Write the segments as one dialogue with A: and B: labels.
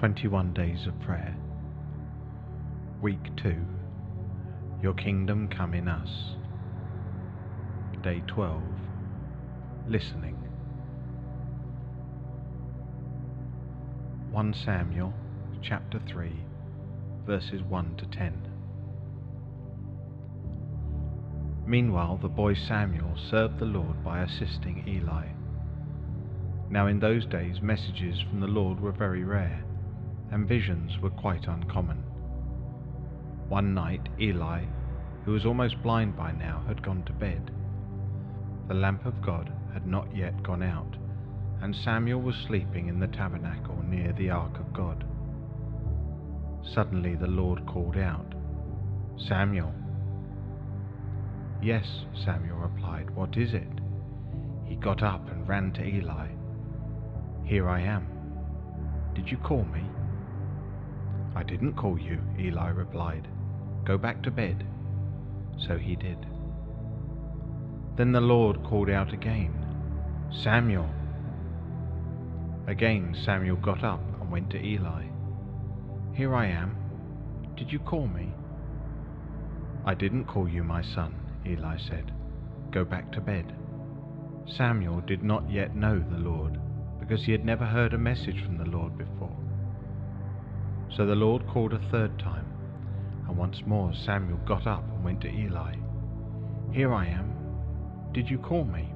A: 21 Days of Prayer. Week 2. Your Kingdom Come in Us. Day 12. Listening. 1 Samuel chapter 3 verses 1 to 10. Meanwhile the boy Samuel served the Lord by assisting Eli. Now in those days messages from the Lord were very rare, and visions were quite uncommon. One night Eli, who was almost blind by now, had gone to bed. The lamp of God had not yet gone out, and Samuel was sleeping in the tabernacle near the ark of God. Suddenly the Lord called out, "Samuel." "Yes," Samuel replied, "what is it?" He got up and ran to Eli. "Here I am. Did you call me?" "I didn't call you," Eli replied. "Go back to bed." So he did. Then the Lord called out again, "Samuel." Again Samuel got up and went to Eli. "Here I am. Did you call me?" "I didn't call you, my son," Eli said. "Go back to bed." Samuel did not yet know the Lord, because he had never heard a message from the Lord before. So the Lord called a third time, and once more Samuel got up and went to Eli. "Here I am. Did you call me?"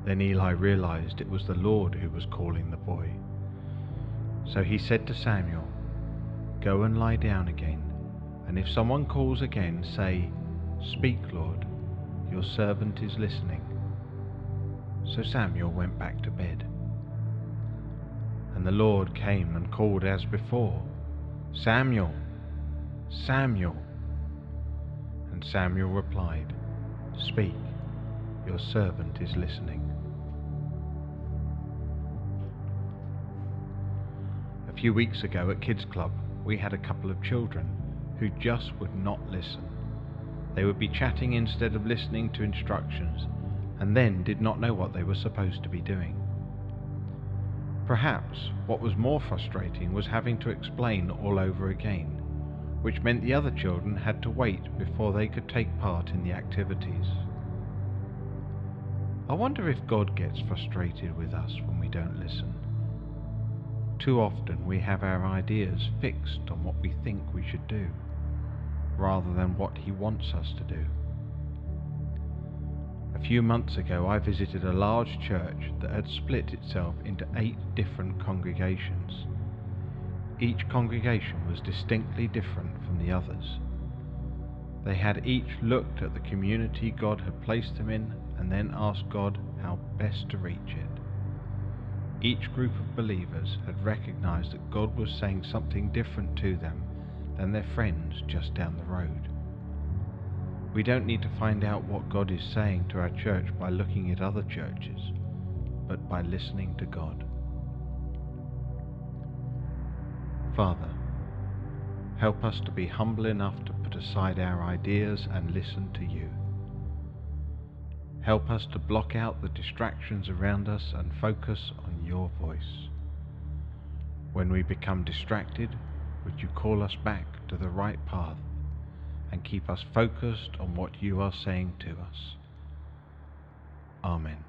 A: Then Eli realized it was the Lord who was calling the boy. So he said to Samuel, "Go and lie down again, and if someone calls again, say, 'Speak, Lord, your servant is listening.'" So Samuel went back to bed. And the Lord came and called as before, "Samuel, Samuel." And Samuel replied, "Speak, your servant is listening." A few weeks ago at Kids Club, we had a couple of children who just would not listen. They would be chatting instead of listening to instructions, and then did not know what they were supposed to be doing. Perhaps what was more frustrating was having to explain all over again, which meant the other children had to wait before they could take part in the activities. I wonder if God gets frustrated with us when we don't listen. Too often we have our ideas fixed on what we think we should do, rather than what He wants us to do. A few months ago I visited a large church that had split itself into 8 different congregations. Each congregation was distinctly different from the others. They had each looked at the community God had placed them in and then asked God how best to reach it. Each group of believers had recognized that God was saying something different to them than their friends just down the road. We don't need to find out what God is saying to our church by looking at other churches, but by listening to God. Father, help us to be humble enough to put aside our ideas and listen to you. Help us to block out the distractions around us and focus on your voice. When we become distracted, would you call us back to the right path and keep us focused on what you are saying to us? Amen.